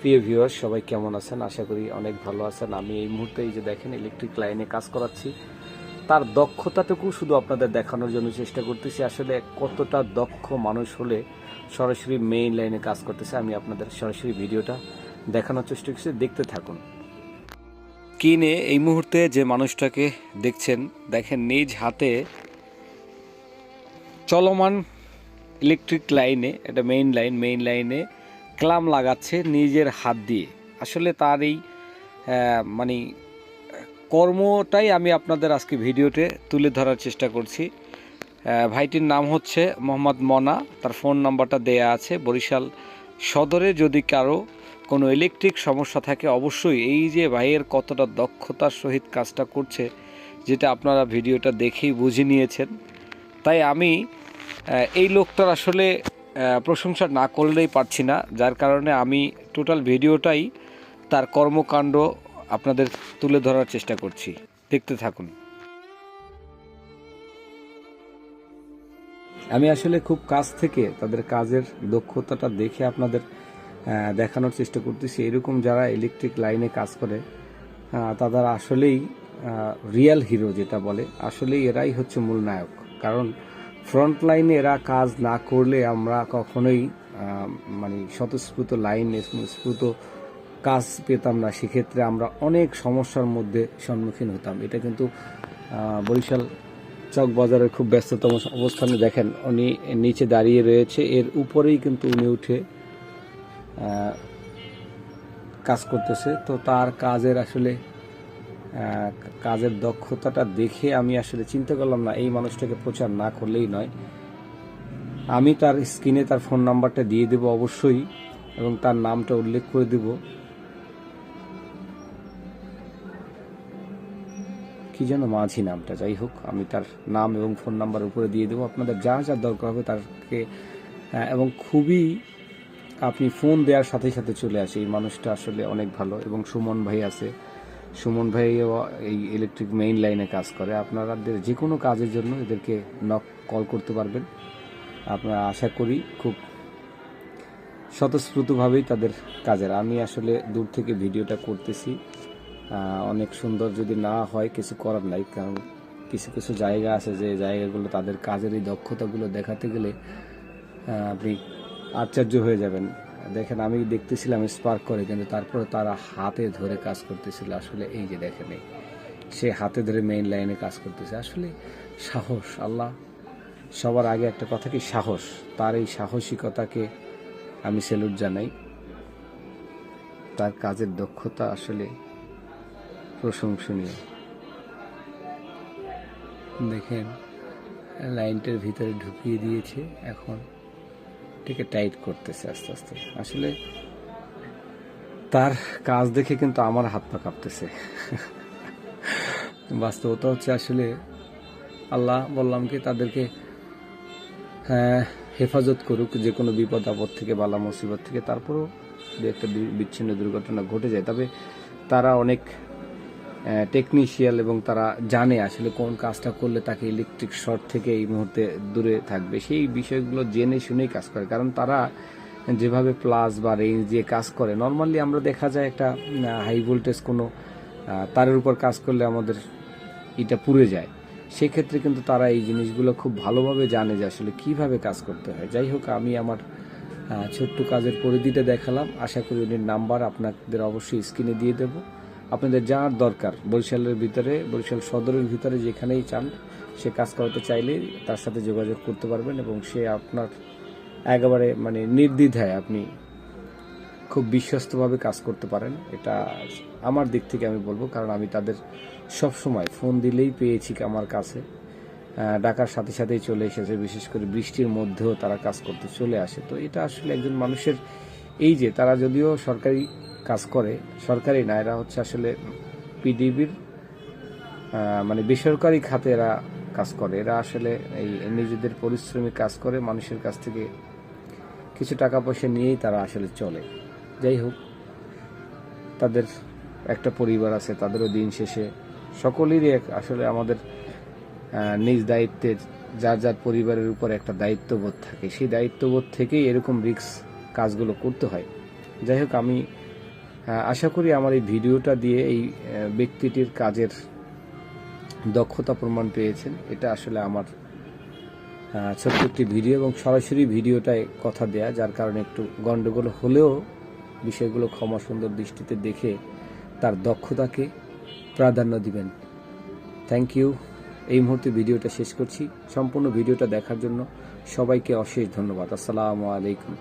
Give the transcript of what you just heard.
প্রিয় ভিউয়ার্স, সবাই কেমন আছেন? আশা করি অনেক ভালো আছেন। আমি এই মুহূর্তে এই যে দেখেন ইলেকট্রিক লাইনে কাজ করাচ্ছি, তার দক্ষতাটুকু শুধু আপনাদের দেখানোর জন্য চেষ্টা করতেছি। আসলে কতটা দক্ষ মানুষ হলে সরাসরি মেইন লাইনে কাজ করতেছে, আমি আপনাদের সরাসরি ভিডিওটা দেখানোর চেষ্টা করছি, দেখতে থাকুন। স্ক্রিনে এই মুহূর্তে যে মানুষটাকে দেখছেন, দেখেন নিজ হাতে চলমান ইলেকট্রিক লাইনে, এটা মেইন লাইনে ক্লাম লাগাচ্ছে নিজের হাত দিয়ে। আসলে তার এই মানে কর্মটাই আমি আপনাদের আজকে ভিডিওতে তুলে ধরার চেষ্টা করছি। ভাইটির নাম হচ্ছে মোহাম্মদ মনা, তার ফোন নাম্বারটা দেয়া আছে। বরিশাল সদরে যদি কারো কোনো ইলেকট্রিক সমস্যা থাকে, অবশ্যই এই যে ভাইয়ের কতটা দক্ষতার সহিত কাজটা করছে, যেটা আপনারা ভিডিওটা দেখেই বুঝে নিয়েছেন। তাই আমি এই লোকটার আসলে প্রশংসা না করলেই পারছি না, যার কারণে আমি টোটাল ভিডিওটাই তার কর্মকাণ্ড আপনাদের তুলে ধরার চেষ্টা করছি। দেখতে থাকুন। আমি আসলে খুব কাছ থেকে তাদের কাজের দক্ষতাটা দেখে আপনাদের দেখানোর চেষ্টা করতেছি। এরকম যারা ইলেকট্রিক লাইনে কাজ করে তাদের আসলেই রিয়েল হিরো যেটা বলে, আসলেই এরাই হচ্ছে মূল নায়ক। কারণ ফ্রন্ট লাইনে এরা কাজ না করলে আমরা কখনোই মানে স্বতঃস্ফূর্ত লাইন স্ফূর্ত কাজ পেতাম না। সেক্ষেত্রে আমরা অনেক সমস্যার মধ্যে সম্মুখীন হতাম। এটা কিন্তু বরিশাল চক বাজারের খুব ব্যস্ততম অবস্থানে দেখেন উনি নিচে দাঁড়িয়ে রয়েছে, এর উপরেই কিন্তু উনি উঠে কাজ করতেছে। তো তার কাজের আসলে কাজের দক্ষতাটা দেখে আমি আসলে চিন্তা করলাম না, এই মানুষটাকে প্রচার না করলেই নয়। আমি তার স্ক্রিনে তার ফোন নাম্বারটা দিয়ে দেব অবশ্যই, এবং তার নামটা উল্লেখ করে দেব। কি যেন মাঝি নামটা, যাই হোক আমি তার নাম এবং ফোন নাম্বার উপরে দিয়ে দেবো। আপনাদের যা যা দরকার হবে তাকে, এবং খুবই আপনি ফোন দেওয়ার সাথে সাথে চলে আসে। এই মানুষটা আসলে অনেক ভালো। এবং সুমন ভাই আছে, সুমন ভাই এই ইলেকট্রিক মেইন লাইনে কাজ করে। আপনাদের যে কোনো কাজের জন্য এদেরকে কল করতে পারবেন। আপনারা আশা করি খুব স্বতঃস্ফূর্তভাবেই তাদের কাজের। আমি আসলে দূর থেকে ভিডিওটা করতেছি, অনেক সুন্দর যদি না হয় কিছু করার নাই, কারণ কিছু কিছু জায়গা আছে যে জায়গাগুলো তাদের কাজের এই দক্ষতাগুলো দেখাতে গেলে আপনি আশ্চর্য হয়ে যাবেন। দেখেন আমি দেখতেছিলাম স্পার্ক করে, কিন্তু তারপরে তারা হাতে ধরে কাজ করতেছিল। আসলে এই যে দেখেন, সে হাতে ধরে মেইন লাইনে কাজ করতেছে। আসলে সাহস, আল্লাহ সবার আগে একটা কথা কি সাহস। তার এই সাহসিকতাকে আমি স্যালুট জানাই। তার কাজের দক্ষতা আসলে প্রশংসনীয়। দেখেন লাইনটার ভিতরে ঢুকিয়ে দিয়েছে, এখন এটাকে টাইট করতেছে আস্তে আস্তে। আসলে তার কাজ দেখে কিন্তু আমার হাত পা কাঁপতেছে। বাস্তবতা হচ্ছে আসলে আল্লাহ বললাম কি তাদেরকে হেফাজত করুক যে কোনো বিপদ আপদ থেকে, বালা মুসিবত থেকে। তারপরও যদি একটা বিচ্ছিন্ন দুর্ঘটনা ঘটে যায়, তবে তারা অনেক টেকনিশিয়াল এবং তারা জানে আসলে কোন কাজটা করলে তাকে ইলেকট্রিক শর্ট থেকে এই মুহূর্তে দূরে থাকবে। সেই বিষয়গুলো জেনে শুনেই কাজ করে। কারণ তারা যেভাবে প্লাস বা রেঞ্জ দিয়ে কাজ করে, নর্মালি আমরা দেখা যায় একটা হাই ভোল্টেজ কোনো তারের উপর কাজ করলে আমাদের এটা পুড়ে যায়। সেক্ষেত্রে কিন্তু তারা এই জিনিসগুলো খুব ভালোভাবে জানে যে আসলে কীভাবে কাজ করতে হয়। যাই হোক, আমি আমার ছোট্ট কাজের পরিধিটা দেখালাম। আশা করি উনি নাম্বার আপনাদের অবশ্যই স্ক্রিনে দিয়ে দেব। আপনাদের যার দরকার বরিশালের ভিতরে, বরিশাল সদরের ভিতরে যেখানেই চান, সে কাজ করাতে চাইলে তার সাথে যোগাযোগ করতে পারবেন, এবং সে আপনার একেবারে মানে নির্দ্বিধায় আপনি খুব বিশ্বস্তভাবে কাজ করতে পারেন। এটা আমার দিক থেকে আমি বলবো, কারণ আমি তাদের সব সময় ফোন দিলেই পেয়েছি আমার কাছে, ডাকার সাথে সাথেই চলে এসেছে। বিশেষ করে বৃষ্টির মধ্যেও তারা কাজ করতে চলে আসে। তো এটা আসলে একজন মানুষের, এই যে তারা যদিও সরকারি কাজ করে, সরকারি না, এরা হচ্ছে আসলে পিডিবির মানে বেসরকারি খাতে এরা কাজ করে। এরা আসলে এই নিজেদের পরিশ্রমিক কাজ করে, মানুষের কাছ থেকে কিছু টাকা পয়সা নিয়েই তারা আসলে চলে। যাই হোক, তাদের একটা পরিবার আছে, তাদেরও দিন শেষে সকলেরই আসলে আমাদের নিজ দায়িত্বের যার যার পরিবারের উপর একটা দায়িত্ববোধ থাকে। সেই দায়িত্ববোধ থেকেই এরকম রিস্ক কাজগুলো করতে হয়। যাই হোক, আমি আশা করি আমার এই ভিডিওটা দিয়ে এই ব্যক্তিটির কাজের দক্ষতা প্রমাণ পেয়েছেন। এটা আসলে আমার ছোট্ট একটি ভিডিও এবং সরাসরি ভিডিওটায় কথা দেয়া, যার কারণে একটু গন্ডগোল হলেও বিষয়গুলো ক্ষমা সুন্দর দৃষ্টিতে দেখে তার দক্ষতাকে প্রাধান্য দিবেন। Thank you. এই মুহূর্তে ভিডিওটা শেষ করছি। সম্পূর্ণ ভিডিওটা দেখার জন্য সবাইকে অশেষ ধন্যবাদ। আসসালামু আলাইকুম।